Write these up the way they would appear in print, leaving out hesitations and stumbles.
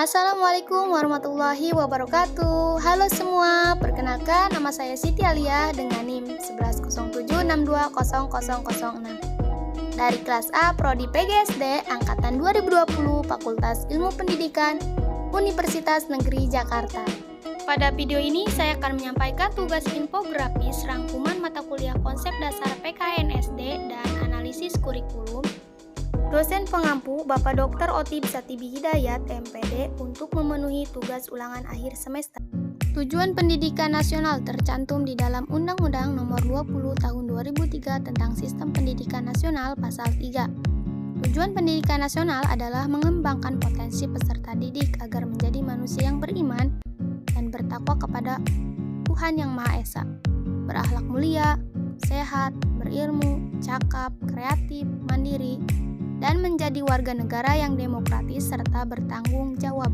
Assalamualaikum warahmatullahi wabarakatuh. Halo semua, perkenalkan nama saya Siti Alia dengan NIM 1107620006 dari kelas A Prodi PGSD Angkatan 2020 Fakultas Ilmu Pendidikan Universitas Negeri Jakarta. Pada video ini saya akan menyampaikan tugas infografis rangkuman mata kuliah konsep dasar PKNSD dan analisis kurikulum. Dosen pengampu Bapak Dr. Otib Satibi Hidayat, MPD, untuk memenuhi tugas ulangan akhir semester. Tujuan pendidikan nasional tercantum di dalam Undang-Undang Nomor 20 Tahun 2003 tentang Sistem Pendidikan Nasional Pasal 3. Tujuan pendidikan nasional adalah mengembangkan potensi peserta didik agar menjadi manusia yang beriman dan bertakwa kepada Tuhan Yang Maha Esa, berakhlak mulia, sehat, berilmu, cakap, kreatif, mandiri, dan menjadi warga negara yang demokratis serta bertanggung jawab.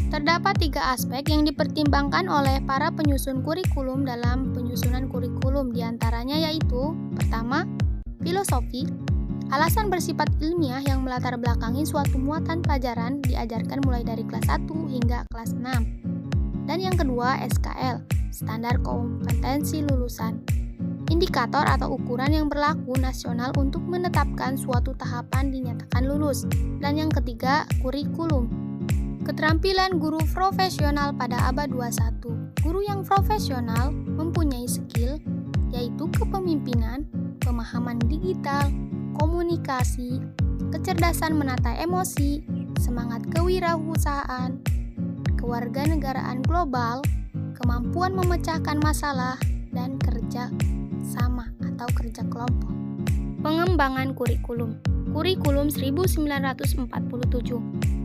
Terdapat 3 aspek yang dipertimbangkan oleh para penyusun kurikulum dalam penyusunan kurikulum, diantaranya yaitu: pertama, filosofi, alasan bersifat ilmiah yang melatar belakangi suatu muatan pelajaran diajarkan mulai dari kelas 1 hingga kelas 6. Dan yang kedua, SKL, standar kompetensi lulusan, indikator atau ukuran yang berlaku nasional untuk menetapkan suatu tahapan dinyatakan lulus. Dan yang ketiga, kurikulum, keterampilan guru profesional pada abad 21. Guru yang profesional mempunyai skill, yaitu kepemimpinan, pemahaman digital, komunikasi, kecerdasan menata emosi, semangat kewirausahaan, kewarganegaraan global, kemampuan memecahkan masalah, dan kerja sama atau kerja kelompok. Pengembangan kurikulum. Kurikulum 1947.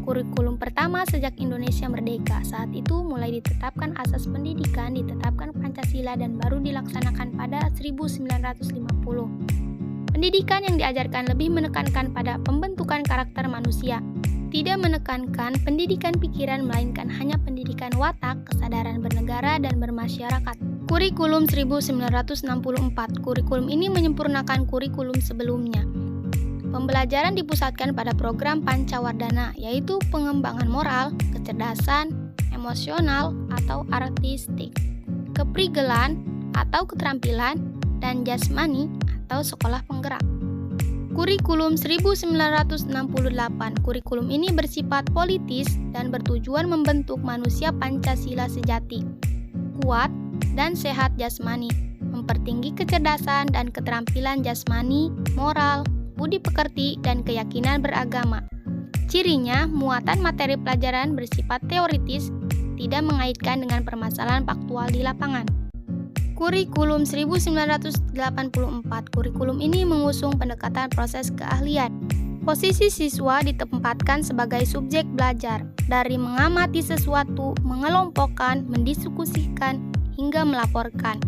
Kurikulum pertama sejak Indonesia merdeka. Saat itu mulai ditetapkan asas pendidikan, ditetapkan Pancasila dan baru dilaksanakan pada 1950. Pendidikan yang diajarkan lebih menekankan pada pembentukan karakter manusia, tidak menekankan pendidikan pikiran melainkan hanya pendidikan watak, kesadaran bernegara dan bermasyarakat. Kurikulum 1964. Kurikulum ini menyempurnakan kurikulum sebelumnya. Pembelajaran dipusatkan pada program Pancawardhana, yaitu pengembangan moral, kecerdasan, emosional atau artistik, keprigelan atau keterampilan, dan jasmani atau sekolah penggerak. Kurikulum 1968. Kurikulum ini bersifat politis dan bertujuan membentuk manusia Pancasila sejati, kuat dan sehat jasmani, mempertinggi kecerdasan dan keterampilan jasmani, moral, budi pekerti, dan keyakinan beragama. Cirinya, muatan materi pelajaran bersifat teoritis, tidak mengaitkan dengan permasalahan faktual di lapangan. Kurikulum 1984. Kurikulum ini mengusung pendekatan proses keahlian. Posisi siswa ditempatkan sebagai subjek belajar, dari mengamati sesuatu, mengelompokkan, mendiskusikan, hingga melaporkan.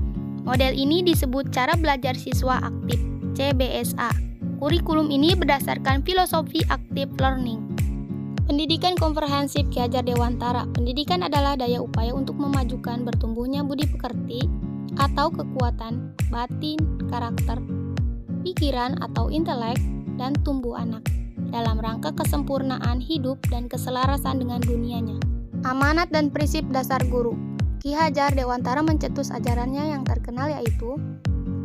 Model ini disebut cara belajar siswa aktif, CBSA. Kurikulum ini berdasarkan filosofi active learning. Pendidikan komprehensif Ki Hajar Dewantara. Pendidikan adalah daya upaya untuk memajukan bertumbuhnya budi pekerti atau kekuatan batin, karakter, pikiran atau intelek, dan tumbuh anak dalam rangka kesempurnaan hidup dan keselarasan dengan dunianya. Amanat dan prinsip dasar guru. Ki Hajar Dewantara mencetus ajarannya yang terkenal yaitu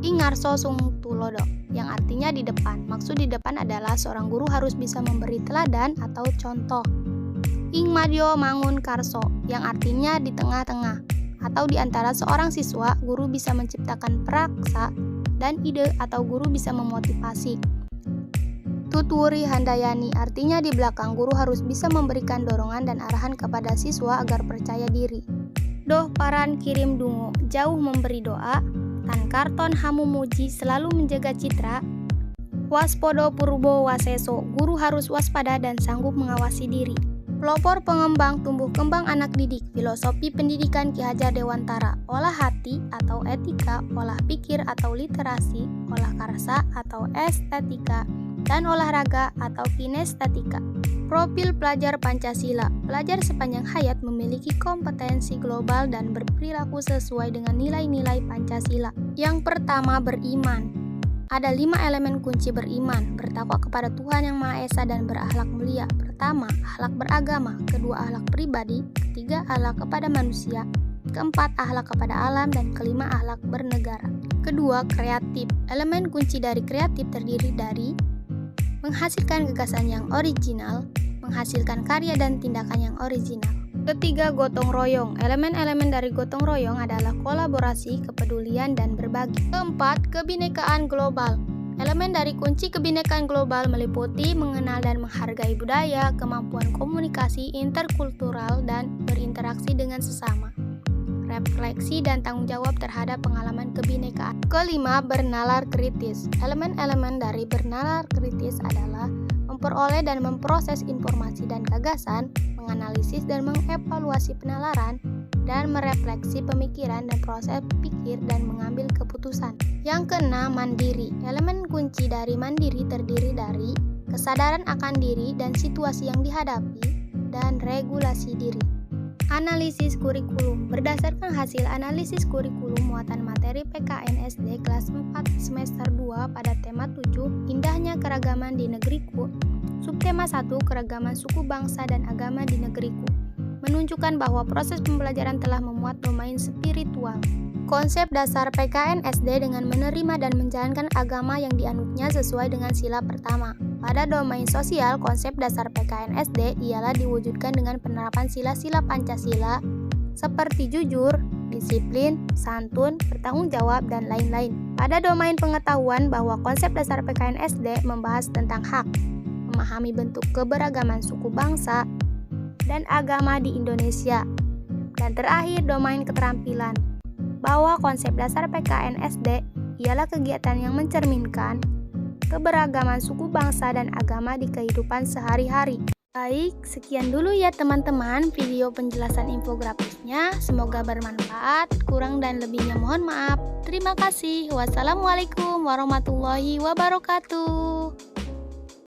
Ingarso Sung Tulodo, yang artinya di depan. Maksud di depan adalah seorang guru harus bisa memberi teladan atau contoh. Ing Madyo Mangun Karso, yang artinya di tengah-tengah atau di antara seorang siswa, guru bisa menciptakan praksa dan ide atau guru bisa memotivasi. Tutwuri Handayani, artinya di belakang, guru harus bisa memberikan dorongan dan arahan kepada siswa agar percaya diri. Doh paran kirim dungo, jauh memberi doa. Tan karton hamu muji, selalu menjaga citra. Waspodo purbo waseso, guru harus waspada dan sanggup mengawasi diri. Pelopor pengembang tumbuh kembang anak didik. Filosofi pendidikan Ki Hajar Dewantara. Olah hati atau etika, olah pikir atau literasi, olah karsa atau estetika, dan olahraga atau kinestetika. Profil pelajar Pancasila. Pelajar sepanjang hayat memiliki kompetensi global dan berperilaku sesuai dengan nilai-nilai Pancasila. Yang pertama, beriman. Ada 5 elemen kunci beriman: bertakwa kepada Tuhan Yang Maha Esa dan berakhlak mulia. pertama, akhlak beragama, kedua, akhlak pribadi, ketiga, akhlak kepada manusia, keempat, akhlak kepada alam, dan kelima, akhlak bernegara. Kedua, kreatif. Elemen kunci dari kreatif terdiri dari menghasilkan gagasan yang original, menghasilkan karya dan tindakan yang original. Ketiga, gotong royong. Elemen-elemen dari gotong royong adalah kolaborasi, kepedulian, dan berbagi. Keempat, kebinekaan global. Elemen dari kunci kebinekaan global meliputi mengenal dan menghargai budaya, kemampuan komunikasi interkultural, dan berinteraksi dengan sesama, refleksi dan tanggung jawab terhadap pengalaman kebinekaan. Kelima, bernalar kritis. Elemen-elemen dari bernalar kritis adalah memperoleh dan memproses informasi dan gagasan, menganalisis dan mengevaluasi penalaran, dan merefleksi pemikiran dan proses pikir dan mengambil keputusan. Yang keenam, mandiri. Elemen kunci dari mandiri terdiri dari kesadaran akan diri dan situasi yang dihadapi, dan regulasi diri. Analisis kurikulum. Berdasarkan hasil analisis kurikulum muatan materi PKN SD kelas 4 semester 2 pada tema 7, Indahnya Keragaman di Negeriku, subtema 1, Keragaman Suku Bangsa dan Agama di Negeriku, menunjukkan bahwa proses pembelajaran telah memuat domain spiritual. Konsep dasar PKN SD dengan menerima dan menjalankan agama yang dianutnya sesuai dengan sila pertama. Pada domain sosial, konsep dasar PKN SD ialah diwujudkan dengan penerapan sila-sila Pancasila seperti jujur, disiplin, santun, bertanggung jawab, dan lain-lain. Pada domain pengetahuan bahwa konsep dasar PKN SD membahas tentang hak, memahami bentuk keberagaman suku bangsa dan agama di Indonesia. Dan terakhir, domain keterampilan bahwa konsep dasar PKN SD ialah kegiatan yang mencerminkan keberagaman suku bangsa dan agama di kehidupan sehari-hari. Baik, sekian dulu ya teman-teman video penjelasan infografisnya. Semoga bermanfaat, kurang dan lebihnya mohon maaf. Terima kasih. Wassalamualaikum warahmatullahi wabarakatuh.